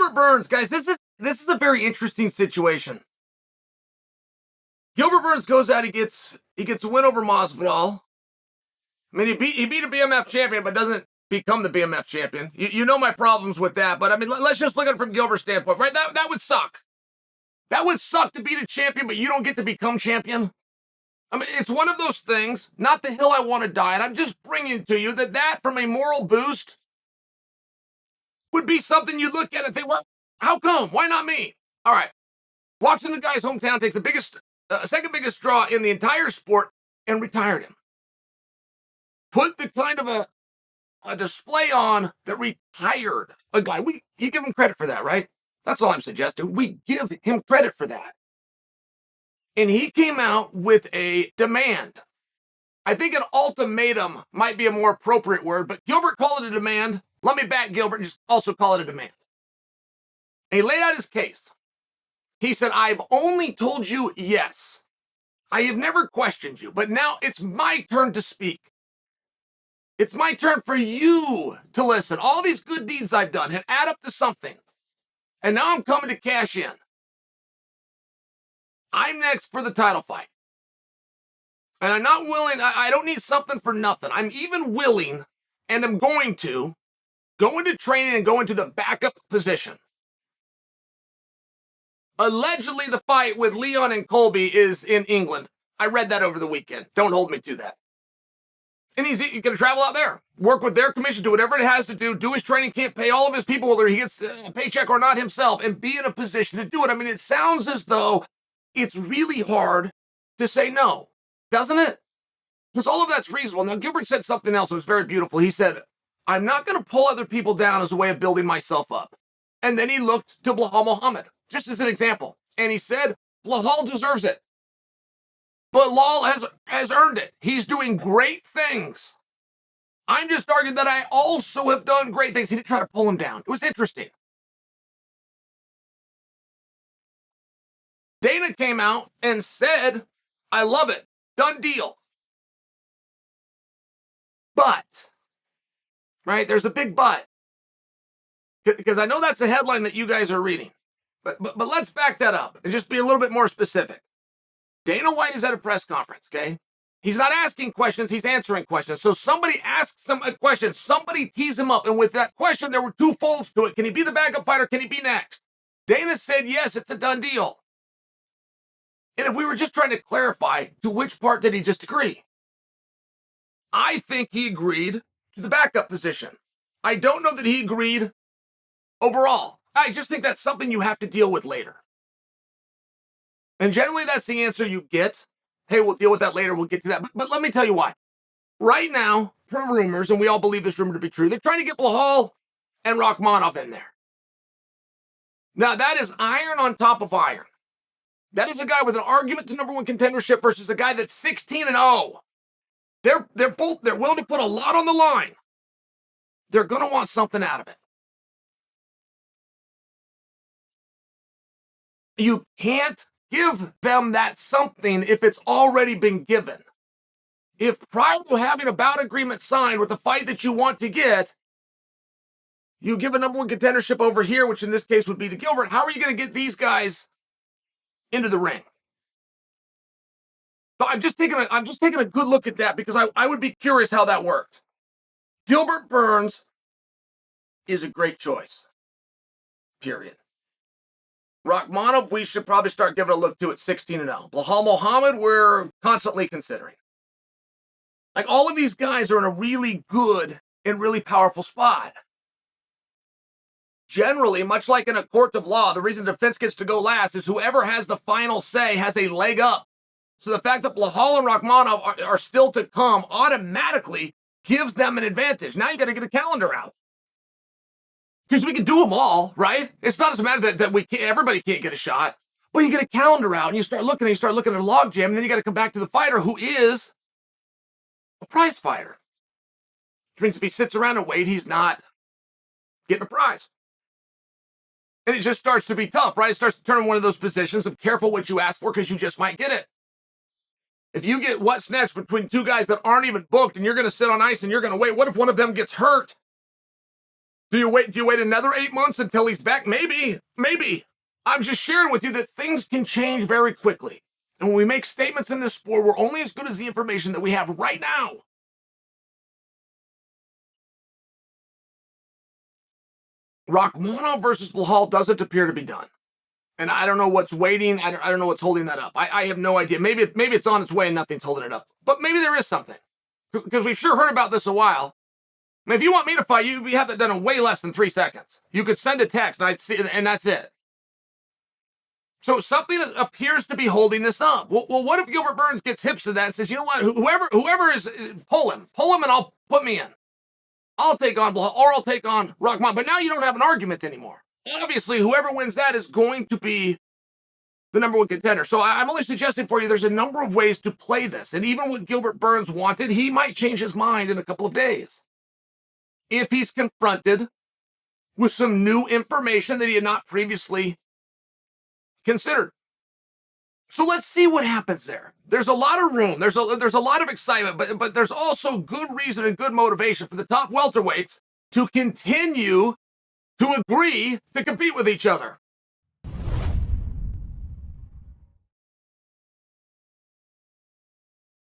Gilbert Burns, guys, this is a very interesting situation. Gilbert Burns goes out, he gets a win over Masvidal. I mean, he beat a BMF champion, but doesn't become the BMF champion. You know my problems with that, but I mean, let's just look at it from Gilbert's standpoint, right? That would suck. That would suck to beat a champion, but you don't get to become champion. I mean, it's one of those things, not the hill I want to die, and I'm just bringing to you that from a moral boost would be something you look at and think, well, how come? Why not me? All right. Watching the guy's hometown takes the second biggest draw in the entire sport and retired him. Put the kind of a display on that retired a guy. You give him credit for that, right? That's all I'm suggesting. We give him credit for that. And he came out with a demand. I think an ultimatum might be a more appropriate word, but Gilbert called it a demand. Let me back Gilbert and just also call it a demand. And he laid out his case. He said, I've only told you yes. I have never questioned you, but now it's my turn to speak. It's my turn for you to listen. All these good deeds I've done have add up to something. And now I'm coming to cash in. I'm next for the title fight. And I'm not willing, I don't need something for nothing. I'm even willing, and I'm going to, go into training and go into the backup position. Allegedly, the fight with Leon and Colby is in England. I read that over the weekend. Don't hold me to that. And he's going to travel out there, work with their commission, do whatever it has to do his training camp, pay all of his people, whether he gets a paycheck or not himself, and be in a position to do it. I mean, it sounds as though it's really hard to say no, doesn't it? Because all of that's reasonable. Now, Gilbert said something else that was very beautiful. He said, I'm not going to pull other people down as a way of building myself up. And then he looked to Belal Muhammad, just as an example. And he said, Belal deserves it. Belal has earned it. He's doing great things. I'm just arguing that I also have done great things. He didn't try to pull him down. It was interesting. Dana came out and said, I love it. Done deal. But, right, there's a big but. Because I know that's the headline that you guys are reading. But let's back that up and just be a little bit more specific. Dana White is at a press conference, okay? He's not asking questions, he's answering questions. So somebody asks him a question, somebody tees him up, and with that question, there were two folds to it. Can he be the backup fighter? Can he be next? Dana said, yes, it's a done deal. And if we were just trying to clarify, to which part did he just agree? I think he agreed to the backup position. I don't know that he agreed overall. I just think that's something you have to deal with later. And generally, that's the answer you get. Hey, we'll deal with that later. We'll get to that. But let me tell you why. Right now, per rumors, and we all believe this rumor to be true, they're trying to get Belal and Rakhmonov in there. Now, that is iron on top of iron. That is a guy with an argument to number one contendership versus a guy that's 16-0. They're willing to put a lot on the line. They're going to want something out of it. You can't give them that something if it's already been given. If prior to having a bout agreement signed with the fight that you want to get, you give a number one contendership over here, which in this case would be to Gilbert, how are you going to get these guys into the ring? So I'm just taking a good look at that because I would be curious how that worked. Gilbert Burns is a great choice. Period. Rakhmonov, we should probably start giving a look to at 16-0. Belal Muhammad, we're constantly considering. Like, all of these guys are in a really good and really powerful spot. Generally, much like in a court of law, the reason defense gets to go last is whoever has the final say has a leg up. So the fact that Belal and Rakhmonov are still to come automatically gives them an advantage. Now you got to get a calendar out. Because we can do them all, right? It's not as a matter that everybody can't get a shot. But you get a calendar out and you start looking at a logjam, and then you got to come back to the fighter who is a prize fighter. Which means if he sits around and waits, he's not getting a prize. And it just starts to be tough, right? It starts to turn one of those positions of careful what you ask for because you just might get it. If you get what's next between two guys that aren't even booked and you're going to sit on ice and you're going to wait, what if one of them gets hurt? Do you wait another 8 months until he's back? Maybe. I'm just sharing with you that things can change very quickly. And when we make statements in this sport, we're only as good as the information that we have right now. Rachmanov versus Blahal doesn't appear to be done. And I don't know what's waiting. I don't know what's holding that up. I have no idea. Maybe it's on its way and nothing's holding it up. But maybe there is something. Because we've sure heard about this a while. And if you want me to fight you, we have that done in way less than 3 seconds. You could send a text and I'd see, and that's it. So something appears to be holding this up. Well, what if Gilbert Burns gets hips to that and says, you know what, whoever is, pull him and I'll put me in. I'll take on Blahal or I'll take on Rachmanov. But now you don't have an argument anymore. Obviously, whoever wins that is going to be the number one contender. So I'm only suggesting for you there's a number of ways to play this. And even what Gilbert Burns wanted, he might change his mind in a couple of days. If he's confronted with some new information that he had not previously considered. So let's see what happens there. There's a lot of room. There's a lot of excitement, but there's also good reason and good motivation for the top welterweights to continue to agree to compete with each other.